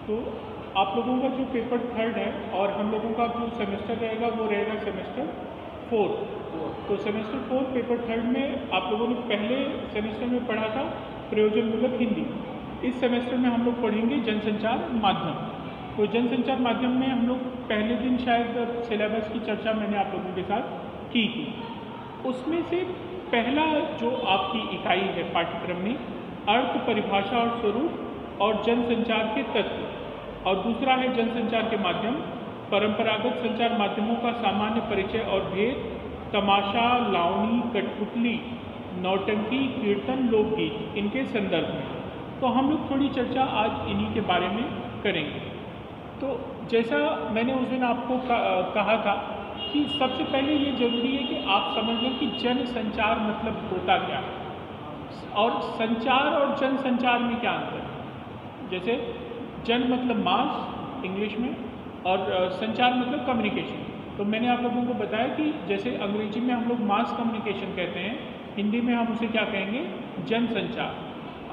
तो आप लोगों का जो पेपर थर्ड है और हम लोगों का जो सेमेस्टर रहेगा वो रहेगा सेमेस्टर फोर्थ। तो सेमेस्टर फोर्थ पेपर थर्ड में आप लोगों ने पहले सेमेस्टर में पढ़ा था प्रयोजनमूलक हिंदी। इस सेमेस्टर में हम लोग पढ़ेंगे जनसंचार माध्यम। तो जनसंचार माध्यम में हम लोग पहले दिन शायद सिलेबस की चर्चा मैंने आप लोगों के साथ की थी। उसमें से पहला जो आपकी इकाई है पाठ्यक्रम में अर्थ, परिभाषा और स्वरूप और जनसंचार के तत्व, और दूसरा है जनसंचार के माध्यम, परंपरागत संचार माध्यमों का सामान्य परिचय और भेद, तमाशा, लावनी, कठपुतली, नौटंकी, कीर्तन, लोकगीत, इनके संदर्भ में। तो हम लोग थोड़ी चर्चा आज इन्हीं के बारे में करेंगे। तो जैसा मैंने उस दिन आपको कहा था कि सबसे पहले ये जरूरी है कि आप समझ लें कि जनसंचार मतलब होता क्या है और संचार और जनसंचार में क्या अंतर है। जैसे जन मतलब मास इंग्लिश में और संचार मतलब कम्युनिकेशन। तो मैंने आप लोगों को बताया कि जैसे अंग्रेजी में हम लोग मास कम्युनिकेशन कहते हैं, हिंदी में हम उसे क्या कहेंगे, जनसंचार।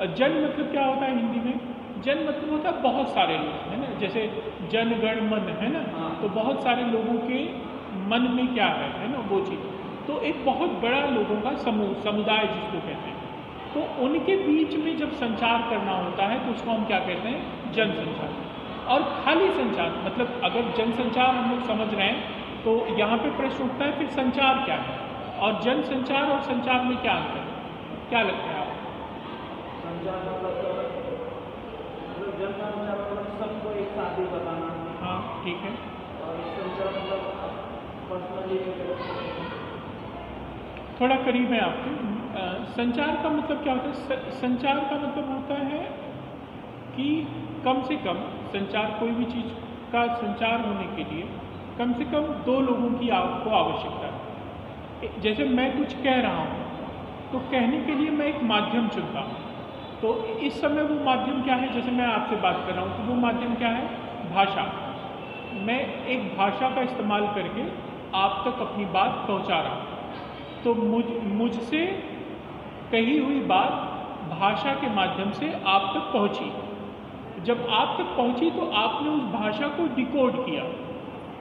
जन मतलब क्या होता है हिंदी में, जन मतलब होता है बहुत सारे लोग, है ना। जैसे जन गण मन है ना, तो बहुत सारे लोगों के मन में क्या है ना, वो चीज़। तो एक बहुत बड़ा लोगों का समूह, समुदाय जिसको कहते हैं। तो उनके बीच में जब संचार करना होता है तो उसको हम क्या कहते हैं, जनसंचार। और खाली संचार मतलब अगर जनसंचार हम लोग समझ रहे हैं तो यहाँ पे प्रश्न उठता है फिर संचार क्या है और जनसंचार और संचार में क्या अंतर है, क्या लगता है आपको? संचार मतलब जनसंचार मतलब सबको एक साथ ही बताना। हाँ ठीक है। और संचार मतलब पर्सनली थोड़ा करीब है आपके। संचार का मतलब क्या होता है, संचार का मतलब होता है कि कम से कम संचार, कोई भी चीज़ का संचार होने के लिए कम से कम दो लोगों की आपको आवश्यकता है। जैसे मैं कुछ कह रहा हूँ तो कहने के लिए मैं एक माध्यम चुनता हूँ। तो इस समय वो माध्यम क्या है, जैसे मैं आपसे बात कर रहा हूँ तो वो माध्यम क्या है, भाषा। मैं एक भाषा का इस्तेमाल करके आप तक अपनी बात पहुँचा रहा हूँ। तो मुझसे कही हुई बात भाषा के माध्यम से आप तक पहुँची। जब आप तक पहुँची तो आपने उस भाषा को डिकोड किया,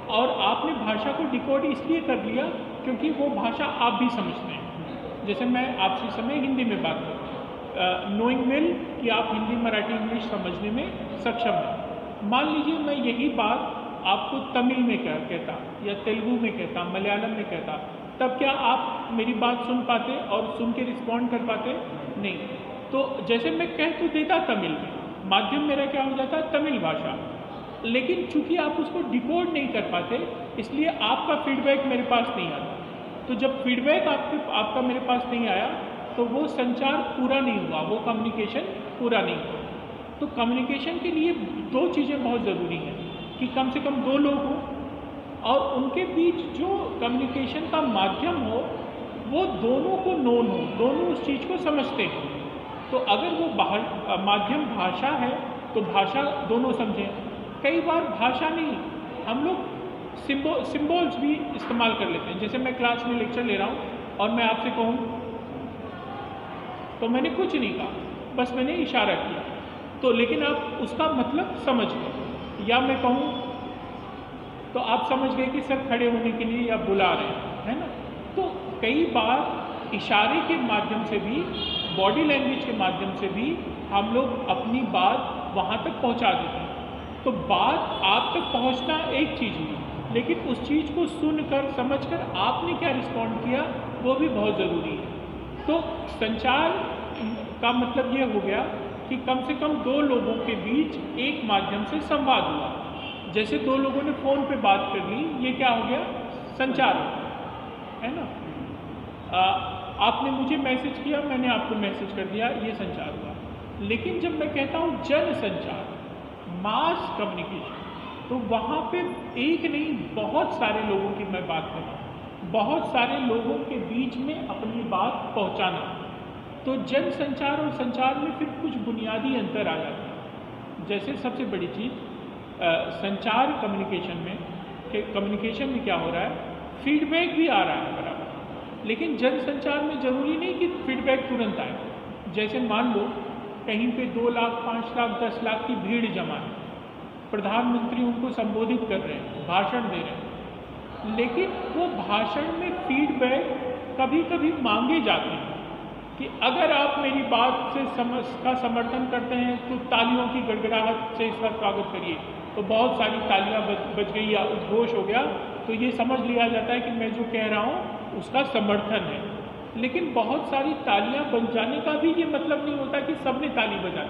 और आपने भाषा को डिकोड इसलिए कर लिया क्योंकि वो भाषा आप भी समझते हैं। जैसे मैं आपसे इस समय हिंदी में बात करूँ, नोइंग वेल कि आप हिंदी, मराठी, इंग्लिश समझने में सक्षम हैं। मान लीजिए मैं यही बात आपको तमिल में कहता या तेलुगु में कहता, मलयालम में कहता, तब क्या आप मेरी बात सुन पाते और सुन के रिस्पॉन्ड कर पाते? नहीं। तो जैसे मैं कह तो देता तमिल में, माध्यम मेरा क्या हो जाता, तमिल भाषा, लेकिन चूंकि आप उसको डिकोड नहीं कर पाते इसलिए आपका फीडबैक मेरे पास नहीं आता। तो जब फीडबैक आपका मेरे पास नहीं आया तो वो संचार पूरा नहीं हुआ, वो कम्युनिकेशन पूरा नहीं हुआ। तो कम्युनिकेशन के लिए दो चीज़ें बहुत ज़रूरी हैं कि कम से कम दो लोग हों और उनके बीच जो कम्युनिकेशन का माध्यम हो वो दोनों को नोन हो, दोनों उस चीज़ को समझते हैं। तो अगर वो माध्यम भाषा है तो भाषा दोनों समझें। कई बार भाषा नहीं, हम लोग सिम्बॉल्स भी इस्तेमाल कर लेते हैं। जैसे मैं क्लास में लेक्चर ले रहा हूँ और मैं आपसे कहूँ तो मैंने कुछ नहीं कहा, बस मैंने इशारा किया, तो लेकिन आप उसका मतलब समझ गए। या मैं कहूँ तो आप समझ गए कि सर खड़े होने के लिए या बुला रहे हैं, है ना। तो कई बार इशारे के माध्यम से भी, बॉडी लैंग्वेज के माध्यम से भी हम लोग अपनी बात वहाँ तक पहुँचा देते हैं। तो बात आप तक पहुँचना एक चीज़ हुई, लेकिन उस चीज़ को सुनकर समझकर आपने क्या रिस्पॉन्ड किया वो भी बहुत ज़रूरी है। तो संचार का मतलब ये हो गया कि कम से कम दो लोगों के बीच एक माध्यम से संवाद हुआ। जैसे दो लोगों ने फ़ोन पे बात कर ली, ये क्या हो गया, संचार हो गया, है ना। आपने मुझे मैसेज किया, मैंने आपको मैसेज कर दिया, ये संचार हुआ। लेकिन जब मैं कहता हूँ जन संचार, मास कम्युनिकेशन, तो वहाँ पे एक नहीं बहुत सारे लोगों की मैं बात कर रहा हूँ, बहुत सारे लोगों के बीच में अपनी बात पहुँचाना। तो जन संचार और संचार में फिर कुछ बुनियादी अंतर आ जाते हैं। जैसे सबसे बड़ी चीज़ संचार कम्युनिकेशन में क्या हो रहा है, फीडबैक भी आ रहा है बराबर, लेकिन जन संचार में ज़रूरी नहीं कि फीडबैक तुरंत आए। जैसे मान लो कहीं पे 2 लाख, 5 लाख, 10 लाख की भीड़ जमा है, प्रधानमंत्री उनको संबोधित कर रहे हैं, भाषण दे रहे हैं, लेकिन वो भाषण में फीडबैक कभी कभी मांगे जाते हैं कि अगर आप मेरी बात से का समर्थन करते हैं तो तालियों की गड़गड़ाहट से इसका स्वागत करिए। तो बहुत सारी तालियां बज गई या उद्घोष हो गया, तो ये समझ लिया जाता है कि मैं जो कह रहा हूँ उसका समर्थन है। लेकिन बहुत सारी तालियां बन जाने का भी ये मतलब नहीं होता कि सबने ताली बजाई।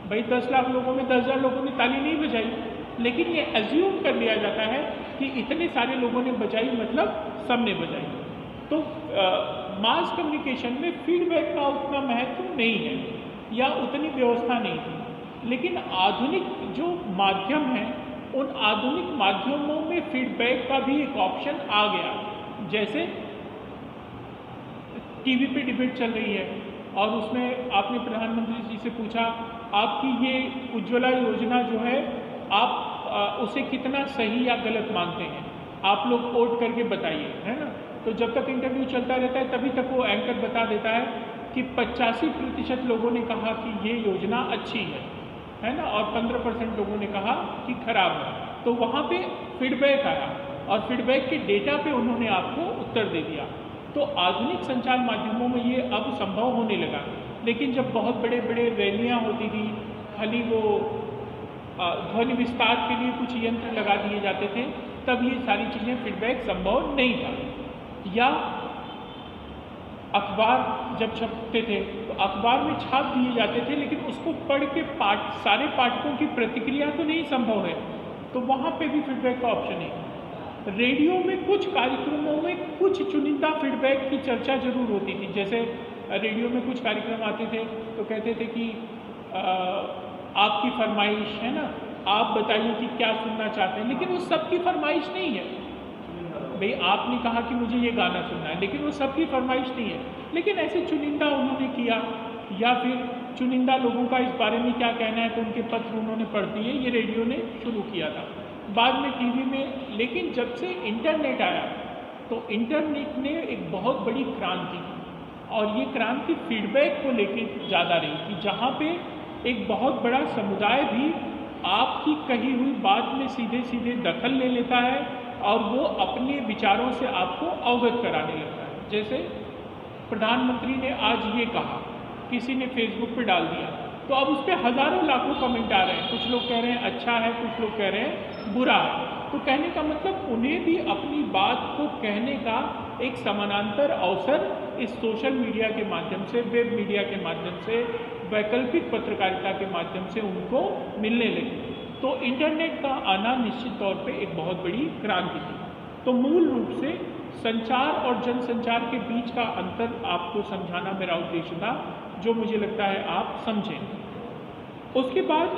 भाई 10 लाख लोगों में 10,000 लोगों ने ताली नहीं बजाई, लेकिन ये एज्यूम कर लिया जाता है कि इतने सारे लोगों ने बजाई मतलब सबने बजाई। तो मास कम्युनिकेशन में फीडबैक का उतना महत्व नहीं है या उतनी व्यवस्था नहीं थी। लेकिन आधुनिक जो माध्यम है, उन आधुनिक माध्यमों में फीडबैक का भी एक ऑप्शन आ गया। जैसे टीवी पे डिबेट चल रही है और उसमें आपने प्रधानमंत्री जी से पूछा आपकी ये उज्ज्वला योजना जो है आप उसे कितना सही या गलत मानते हैं, आप लोग वोट करके बताइए, है ना। तो जब तक इंटरव्यू चलता रहता है तभी तक वो एंकर बता देता है कि 85% लोगों ने कहा कि ये योजना अच्छी है ना, और 15% लोगों ने कहा कि खराब है। तो वहाँ पे फीडबैक आया और फीडबैक के डेटा पे उन्होंने आपको उत्तर दे दिया। तो आधुनिक संचार माध्यमों में ये अब संभव होने लगा। लेकिन जब बहुत बड़े बड़े रैलियाँ होती थी, खाली वो ध्वनि विस्तार के लिए कुछ यंत्र लगा दिए जाते थे, तब ये सारी चीज़ें फीडबैक संभव नहीं था। या अखबार जब छपते थे तो अखबार में छाप दिए जाते थे, लेकिन उसको पढ़ के सारे पाठकों की प्रतिक्रिया तो नहीं संभव है, तो वहाँ पे भी फीडबैक का ऑप्शन है। रेडियो में कुछ कार्यक्रमों में कुछ चुनिंदा फीडबैक की चर्चा जरूर होती थी। जैसे रेडियो में कुछ कार्यक्रम आते थे तो कहते थे कि आपकी फरमाइश है ना, आप बताइए कि क्या सुनना चाहते हैं, लेकिन वो सबकी फरमाइश नहीं है। भाई आपने कहा कि मुझे ये गाना सुनना है, लेकिन वो सबकी फरमाइश नहीं है। लेकिन ऐसे चुनिंदा उन्होंने किया, या फिर चुनिंदा लोगों का इस बारे में क्या कहना है तो उनके पत्र उन्होंने पढ़ दिए। ये रेडियो ने शुरू किया था, बाद में टीवी में। लेकिन जब से इंटरनेट आया तो इंटरनेट ने एक बहुत बड़ी क्रांति की, और ये क्रांति फीडबैक को लेके ज़्यादा रही कि जहाँ पे एक बहुत बड़ा समुदाय भी आपकी कही हुई बात में सीधे सीधे दखल ले लेता है और वो अपने विचारों से आपको अवगत कराने लगता है। जैसे प्रधानमंत्री ने आज ये कहा, किसी ने फेसबुक पे डाल दिया, तो अब उस पर हज़ारों लाखों कमेंट आ रहे हैं। कुछ लोग कह रहे हैं अच्छा है, कुछ लोग कह रहे हैं बुरा है। तो कहने का मतलब उन्हें भी अपनी बात को कहने का एक समानांतर अवसर इस सोशल मीडिया के माध्यम से, वेब मीडिया के माध्यम से, वैकल्पिक पत्रकारिता के माध्यम से उनको मिलने लगी। तो इंटरनेट का आना निश्चित तौर पे एक बहुत बड़ी क्रांति थी। तो मूल रूप से संचार और जनसंचार के बीच का अंतर आपको समझाना मेरा उद्देश्य था, जो मुझे लगता है आप समझें। उसके बाद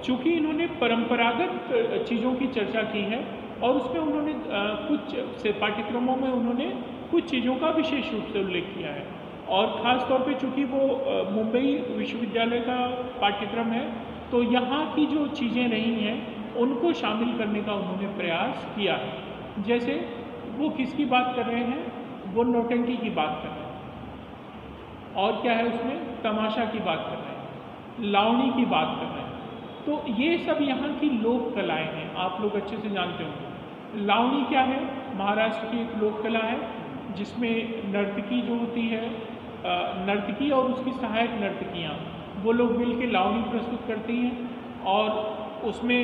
चूँकि इन्होंने परंपरागत चीज़ों की चर्चा की है और उसमें उन्होंने कुछ से पाठ्यक्रमों में उन्होंने कुछ चीज़ों का विशेष रूप से उल्लेख किया है। और ख़ास तौर पे चूँकि वो मुंबई विश्वविद्यालय का पाठ्यक्रम है, तो यहाँ की जो चीज़ें रही हैं उनको शामिल करने का उन्होंने प्रयास किया है। जैसे वो किसकी बात कर रहे हैं, वो नौटंकी की बात कर रहे हैं, और क्या है उसमें तमाशा की बात कर रहे हैं, लावणी की बात कर रहे हैं। तो ये सब यहाँ की लोक कलाएँ हैं, आप लोग अच्छे से जानते होंगे। लावणी क्या है, महाराष्ट्र की एक लोक कला है जिसमें नर्तकी जो होती है, नर्तकी और उसकी सहायक नर्तकियाँ, वो लोग मिल के लावणी प्रस्तुत करती हैं और उसमें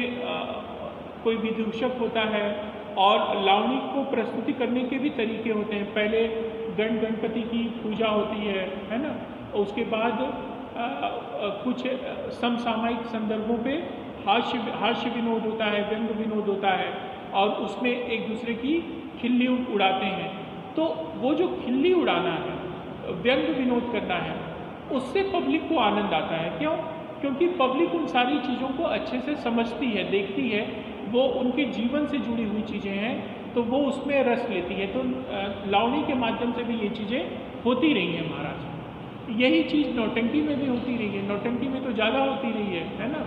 कोई विदूषक होता है और लावणी को प्रस्तुति करने के भी तरीके होते हैं। पहले गणपति की पूजा होती है ना, और उसके बाद कुछ समसामयिक संदर्भों पे हास्य विनोद होता है, व्यंग विनोद होता है, और उसमें एक दूसरे की खिल्ली उड़ाते हैं। तो वो जो खिल्ली उड़ाना है, व्यंग विनोद करना है, उससे पब्लिक को आनंद आता है। क्यों? क्योंकि पब्लिक उन सारी चीज़ों को अच्छे से समझती है, देखती है, वो उनके जीवन से जुड़ी हुई चीज़ें हैं, तो वो उसमें रस लेती है। तो लावणी के माध्यम से भी ये चीज़ें होती रही हैं महाराष्ट्र में। यही चीज़ नौटंकी में भी होती रही है। नौटंकी में तो ज़्यादा होती रही है ना,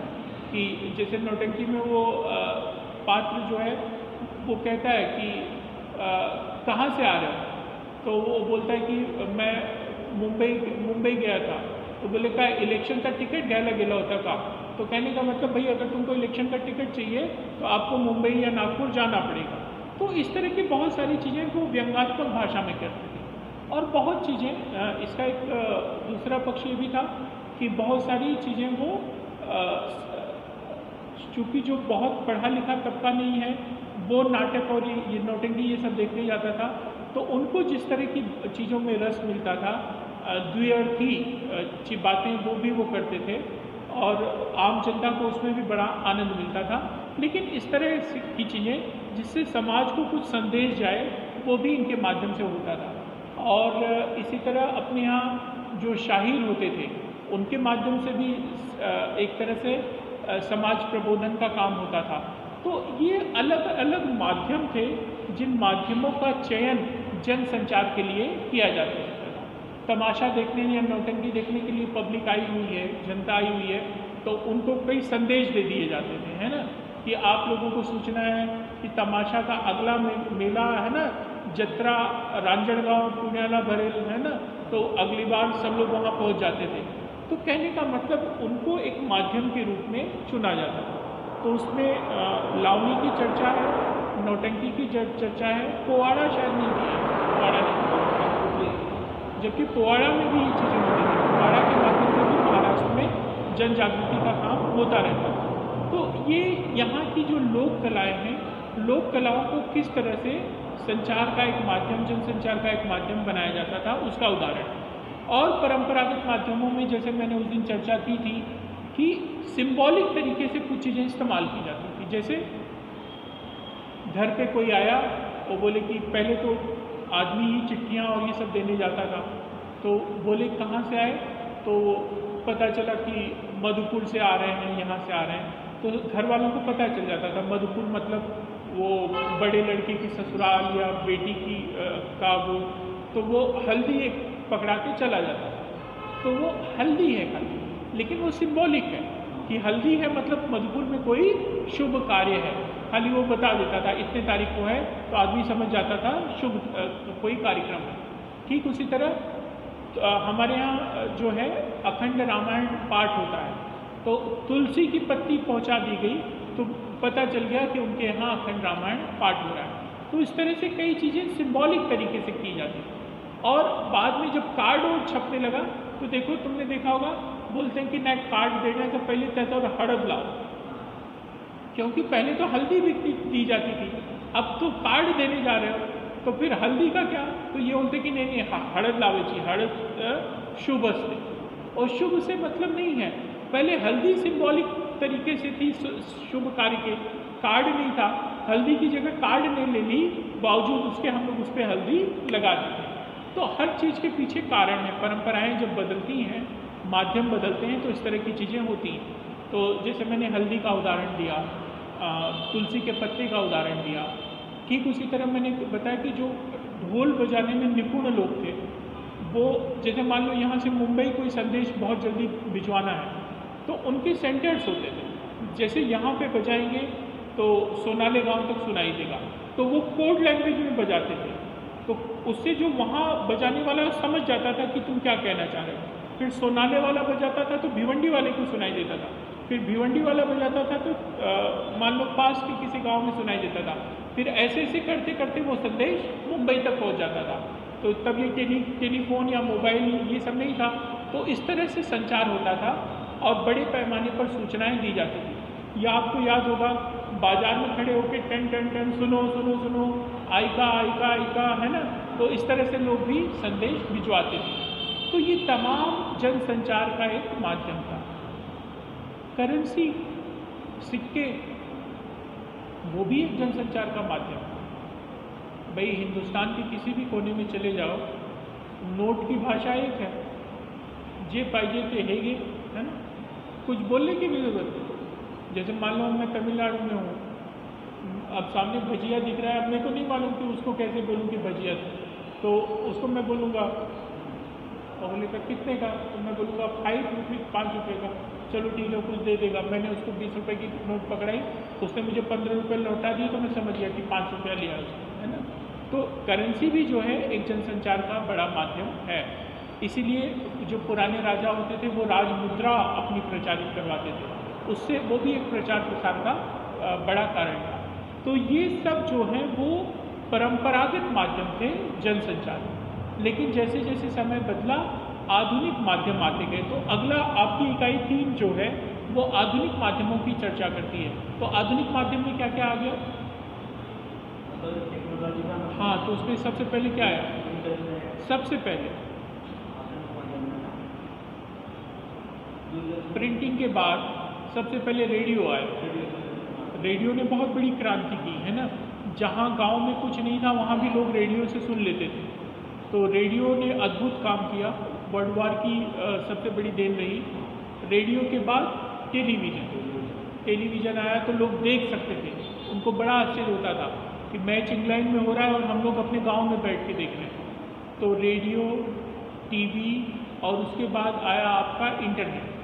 कि जैसे नौटंकी में वो पात्र जो है वो कहता है कि कहाँ से आ रहे हो, तो वो बोलता है कि मैं मुंबई गया था। तो बोले का इलेक्शनचा तिकीट घ्यायला गेला होता का, तो कहने का मतलब भाई अगर तुमको इलेक्शन का टिकट चाहिए तो आपको मुंबई या नागपुर जाना पड़ेगा। तो इस तरह की बहुत सारी चीज़ें वो व्यंग्यात्मक भाषा में करते थे। और बहुत चीज़ें, इसका एक दूसरा पक्ष ये भी था कि बहुत सारी चीज़ें वो चूँकि जो बहुत पढ़ा लिखा तबका नहीं है वो नाटक और ये नौटंकी ये सब देखने जाता था, तो उनको जिस तरह की चीज़ों में रस मिलता था, द्व्यर्थी बातें वो भी वो करते थे और आम जनता को उसमें भी बड़ा आनंद मिलता था। लेकिन इस तरह की चीज़ें जिससे समाज को कुछ संदेश जाए वो भी इनके माध्यम से होता था। और इसी तरह अपने यहाँ जो शाहीर होते थे उनके माध्यम से भी एक तरह से समाज प्रबोधन का काम होता था। तो ये अलग अलग माध्यम थे जिन माध्यमों का चयन जन संचार के लिए किया जा सकता था। तमाशा देखने या नौटंकी देखने के लिए पब्लिक आई हुई है, जनता आई हुई है, तो उनको कई संदेश दे दिए जाते थे, है ना, कि आप लोगों को सूचना है कि तमाशा का अगला मेला है ना, जत्रा रांजणगांव पुण्याला भरेल, है ना, तो अगली बार सब लोग वहाँ पहुँच जाते थे। तो कहने का मतलब उनको एक माध्यम के रूप में चुना जाता था। तो उसमें लावनी की चर्चा है, नौटंकी की चर्चा है, पोवाड़ा शायद नहीं किया, पोवाड़ा नहीं, जबकि पोवाड़ा में भी ये चीज़ें होती थी। पोवाड़ा के माध्यम से भी महाराष्ट्र में जन जागृति का काम होता रहता था। तो ये यहाँ की जो लोक कलाएँ हैं, लोक कलाओं को किस तरह से संचार का एक माध्यम, जनसंचार का एक माध्यम बनाया जाता था, उसका उदाहरण। और परंपरागत माध्यमों में जैसे मैंने उस दिन चर्चा की थी कि सिंबॉलिक तरीके से कुछ चीज़ें इस्तेमाल की जाती थी। जैसे घर पे कोई आया, वो बोले कि पहले तो आदमी ही चिट्ठियाँ और ये सब देने जाता था, तो बोले कहाँ से आए, तो पता चला कि मधुपुर से आ रहे हैं, यहाँ से आ रहे हैं, तो घर वालों को पता चल जाता था। मधुपुर मतलब वो बड़े लड़के की ससुराल या बेटी की का वो, तो वो हल्दी एक पकड़ा के चला जाता था। तो वो हल्दी है खाली, लेकिन वो सिंबॉलिक है कि हल्दी है मतलब मधुपुर में कोई शुभ कार्य है, खाली वो बता देता था इतने तारीख को है, तो आदमी समझ जाता था शुभ कोई कार्यक्रम है। ठीक उसी तरह हमारे यहाँ जो है अखंड रामायण पाठ होता है, तो तुलसी की पत्ती पहुँचा दी गई तो पता चल गया कि उनके यहाँ अखंड रामायण पाठ हो रहा है। तो इस तरह से कई चीज़ें सिंबॉलिक तरीके से की जाती थी। और बाद में जब कार्ड और छपने लगा तो देखो, तुमने देखा होगा, बोलते हैं कि ना कार्ड देना है तो पहले कहता और हड़द लाओ, क्योंकि पहले तो हल्दी भी दी जाती थी, अब तो कार्ड देने जा रहे हो तो फिर हल्दी का क्या, तो ये बोलते कि नहीं हड़द लावे चाहिए, हड़द शुभ से, और शुभ से मतलब नहीं है। पहले हल्दी सिंबॉलिक तरीके से थी शुभ कार्य के, कार्ड नहीं था, हल्दी की जगह कार्ड ने ले ली, बावजूद उसके हम लोग उस पर हल्दी लगा देते हैं। तो हर चीज़ के पीछे कारण है। परंपराएं जब बदलती हैं, माध्यम बदलते हैं, तो इस तरह की चीज़ें होती हैं। तो जैसे मैंने हल्दी का उदाहरण दिया, तुलसी के पत्ते का उदाहरण दिया, ठीक उसी तरह मैंने बताया कि जो ढोल बजाने में निपुण लोग थे, वो जैसे मान लो यहाँ से मुंबई कोई संदेश बहुत जल्दी भिजवाना है, तो उनके सेंटर्स होते थे। जैसे यहाँ पे बजाएंगे तो सोनाले गांव तक सुनाई देगा, तो वो कोड लैंग्वेज में बजाते थे, तो उससे जो वहाँ बजाने वाला समझ जाता था कि तुम क्या कहना चाह रहे हो। फिर सोनाले वाला बजाता था तो भिवंडी वाले को सुनाई देता था, फिर भिवंडी वाला बजाता था तो मान लो पास के किसी गांव में सुनाई देता था। फिर ऐसे ऐसे करते करते वो संदेश मुंबई तक पहुंच जाता था। तो तब ये टेलीफोन या मोबाइल ये सब नहीं था, तो इस तरह से संचार होता था और बड़े पैमाने पर सूचनाएं दी जाती थी। या आपको याद होगा, बाजार में खड़े होकर टन टन टन सुनो सुनो सुनो, आइका आइका आइका, है ना, तो इस तरह से लोग भी संदेश भिजवाते थे। तो ये तमाम जनसंचार का एक माध्यम था। करेंसी, सिक्के, वो भी एक जनसंचार का माध्यम था। भाई हिंदुस्तान के किसी भी कोने में चले जाओ, नोट की भाषा एक है, जे पाइजे ते हेगे, है ना, कुछ बोलने की भी जरूरत नहीं। जैसे मान लो मैं तमिलनाडु में हूँ, अब सामने भजिया दिख रहा है, अब मेरे को नहीं मालूम कि उसको कैसे बोलूँ कि भजिया, तो उसको मैं बोलूँगा और बोलेगा कितने का, तो मैं बोलूँगा 5 रुपये, 5 रुपये का, चलो ठीक है, कुछ दे देगा। मैंने उसको 20 रुपये की नोट पकड़ाई, उसने मुझे 15 रुपये लौटा दिए, तो मैं समझ गया कि 5 रुपया लिया उसने, है ना। तो करेंसी भी जो है एक जनसंचार का बड़ा माध्यम है। इसीलिए जो पुराने राजा होते थे वो राजमुद्रा अपनी प्रचारित करवाते थे। उससे वो भी एक प्रचार प्रसार का बड़ा कारण था। तो ये सब जो है वो परंपरागत माध्यम थे जनसंचार। लेकिन जैसे जैसे समय बदला आधुनिक माध्यम आते गए। तो अगला आपकी इकाई 3 जो है वो आधुनिक माध्यमों की चर्चा करती है। तो आधुनिक माध्यम में क्या क्या आ गया? टेक्नोलॉजी का हाँ, तो उसमें सबसे पहले क्या है? इंटरनेट, सबसे पहले प्रिंटिंग के बाद सबसे पहले रेडियो आया। रेडियो ने बहुत बड़ी क्रांति की है ना। जहाँ गांव में कुछ नहीं था वहाँ भी लोग रेडियो से सुन लेते थे। तो रेडियो ने अद्भुत काम किया, वर्ल्ड वार की सबसे बड़ी देन रही। रेडियो के बाद टेलीविज़न आया तो लोग देख सकते थे। उनको बड़ा आश्चर्य होता था कि मैच इंग्लैंड में हो रहा है और हम लोग अपने गांव में बैठ के देख रहे हैं। तो रेडियो, टीवी और उसके बाद आया आपका इंटरनेट।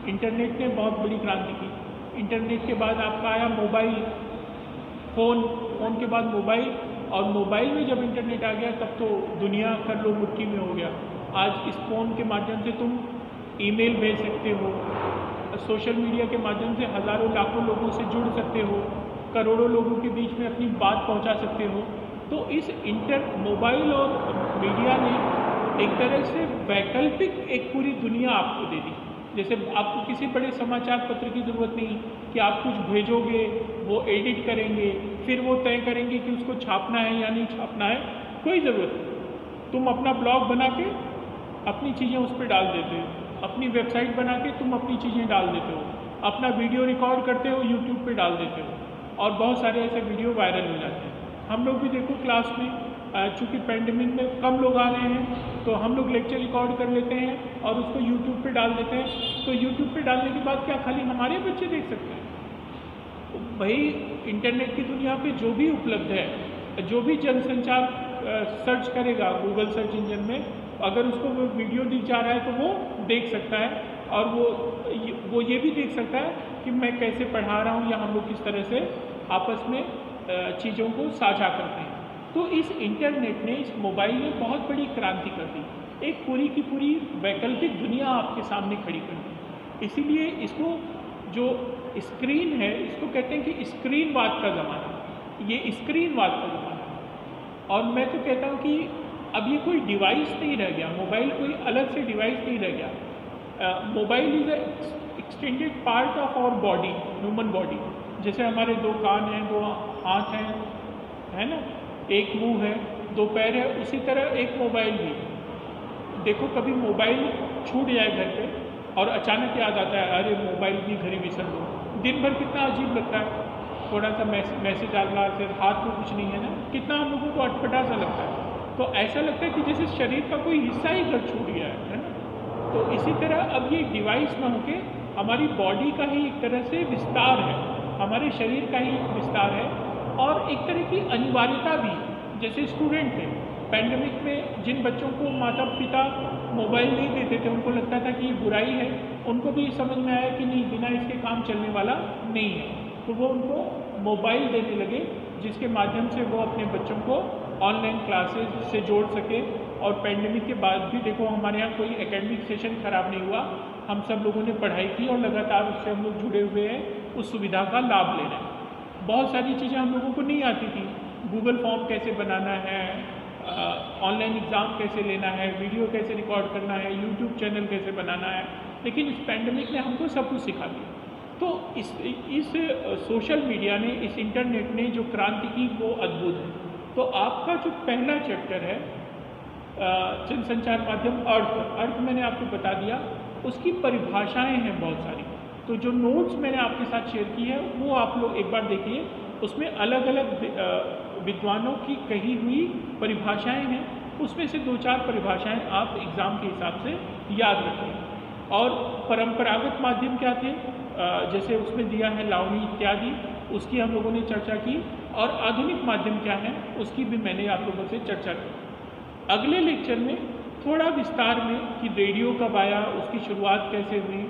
इंटरनेट ने बहुत बड़ी क्रांति की। इंटरनेट के बाद आपका आया मोबाइल फ़ोन के बाद मोबाइल, और मोबाइल में जब इंटरनेट आ गया तब तो दुनिया कर लो मुट्ठी में हो गया। आज इस फ़ोन के माध्यम से तुम ईमेल भेज सकते हो, सोशल मीडिया के माध्यम से हज़ारों लाखों लोगों से जुड़ सकते हो, करोड़ों लोगों के बीच में अपनी बात पहुंचा सकते हो। तो इस मोबाइल और मीडिया ने एक तरह से वैकल्पिक एक पूरी दुनिया आपको दे दी। जैसे आपको किसी बड़े समाचार पत्र की ज़रूरत नहीं कि आप कुछ भेजोगे, वो एडिट करेंगे, फिर वो तय करेंगे कि उसको छापना है या नहीं छापना है, कोई ज़रूरत नहीं। तुम अपना ब्लॉग बना के अपनी चीज़ें उस पर डाल देते हो, अपनी वेबसाइट बना के तुम अपनी चीज़ें डाल देते हो, अपना वीडियो रिकॉर्ड करते हो, यूट्यूब पे डाल देते हो, और बहुत सारे ऐसे वीडियो वायरल हो जाते हैं। हम लोग भी देखो क्लास में, चूँकि पैंडेमिक में कम लोग आ रहे हैं, तो हम लोग लेक्चर रिकॉर्ड कर लेते हैं और उसको यूट्यूब पे डाल देते हैं। तो यूट्यूब पे डालने के बाद क्या खाली हमारे बच्चे देख सकते हैं? तो भाई इंटरनेट की दुनिया पे जो भी उपलब्ध है, जो भी जनसंचार सर्च करेगा गूगल सर्च इंजन में, अगर उसको वो वीडियो दिख जा रहा है तो वो देख सकता है, और वो ये भी देख सकता है कि मैं कैसे पढ़ा रहा हूँ या हम लोग किस तरह से आपस में चीज़ों को साझा करते हैं। तो इस इंटरनेट ने, इस मोबाइल ने बहुत बड़ी क्रांति कर दी, एक पूरी की पूरी वैकल्पिक दुनिया आपके सामने खड़ी कर दी। इसीलिए इसको जो स्क्रीन है, इसको कहते हैं कि स्क्रीनवाद का ज़माना, ये स्क्रीनवाद का ज़माना है। और मैं तो कहता हूँ कि अब ये कोई डिवाइस नहीं रह गया, मोबाइल कोई अलग से डिवाइस नहीं रह गया। Mobile is extended part of our body, human body. जैसे हमारे 2 कान हैं, 2 हाथ हैं, है ना, एक मुंह है, 2 पैर है, उसी तरह एक मोबाइल भी। देखो कभी मोबाइल छूट जाए घर पे और अचानक याद आता है अरे मोबाइल भी घर ही विसर दो, दिन भर कितना अजीब लगता है। थोड़ा सा मैसेज आ रहा है, हाथ में कुछ नहीं है ना, कितना हम लोगों को अटपटा सा लगता है। तो ऐसा लगता है कि जैसे शरीर का कोई हिस्सा ही घर छूट गया है ना। तो इसी तरह अब ये डिवाइस ना होके हमारी बॉडी का ही एक तरह से विस्तार है, हमारे शरीर का ही विस्तार है, और एक तरह की अनिवार्यता भी। जैसे स्टूडेंट थे, पैंडेमिक में जिन बच्चों को माता पिता मोबाइल नहीं देते थे, उनको लगता था कि ये बुराई है, उनको भी समझ में आया कि नहीं, बिना इसके काम चलने वाला नहीं है, तो वो उनको मोबाइल देने लगे, जिसके माध्यम से वो अपने बच्चों को ऑनलाइन क्लासेस से जोड़ सके। और पैंडेमिक के बाद भी देखो हमारे यहाँ कोई एकेडमिक सेशन खराब नहीं हुआ, हम सब लोगों ने पढ़ाई की और लगातार उससे हम लोग जुड़े हुए हैं, उस सुविधा का लाभ ले रहे हैं। बहुत सारी चीज़ें हम लोगों को नहीं आती थी, गूगल फॉर्म कैसे बनाना है, ऑनलाइन एग्ज़ाम कैसे लेना है, वीडियो कैसे रिकॉर्ड करना है, यूट्यूब चैनल कैसे बनाना है, लेकिन इस पैंडेमिक ने हमको सब कुछ सिखा दिया। तो इस सोशल मीडिया ने, इस इंटरनेट ने जो क्रांति की वो अद्भुत है। तो आपका जो पहला चैप्टर है जनसंचार माध्यम, अर्थ मैंने आपको बता दिया, उसकी परिभाषाएं हैं बहुत सारी। तो जो नोट्स मैंने आपके साथ शेयर की है वो आप लोग एक बार देखिए, उसमें अलग अलग विद्वानों की कही हुई परिभाषाएं हैं, उसमें से 2-4 परिभाषाएं आप एग्ज़ाम के हिसाब से याद रखें। और परंपरागत माध्यम क्या थे, जैसे उसमें दिया है लावनी इत्यादि, उसकी हम लोगों ने चर्चा की। और आधुनिक माध्यम क्या है उसकी भी मैंने आप लोगों से चर्चा की। अगले लेक्चर में थोड़ा विस्तार में कि रेडियो कब आया, उसकी शुरुआत कैसे हुई,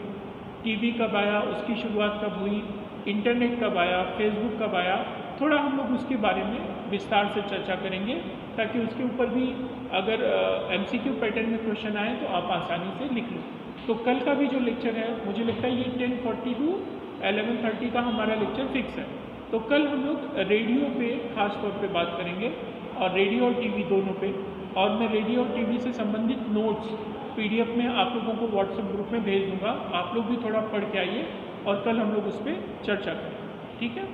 टीवी कब आया, उसकी शुरुआत कब हुई, इंटरनेट कब आया, फेसबुक कब आया, थोड़ा हम लोग उसके बारे में विस्तार से चर्चा करेंगे, ताकि उसके ऊपर भी अगर MCQ पैटर्न में क्वेश्चन आए तो आप आसानी से लिख लो। तो कल का भी जो लेक्चर है मुझे लगता है ये 10:42 11:30 का हमारा लेक्चर फिक्स है। तो कल हम लोग रेडियो पे खास तौर पे बात करेंगे, और रेडियो और टीवी दोनों पे। और मैं रेडियो और टीवी से संबंधित नोट्स PDF में आप लोगों को व्हाट्सएप ग्रुप में भेज दूंगा। आप लोग भी थोड़ा पढ़ के आइए और कल हम लोग उस पर चर्चा करें, ठीक है।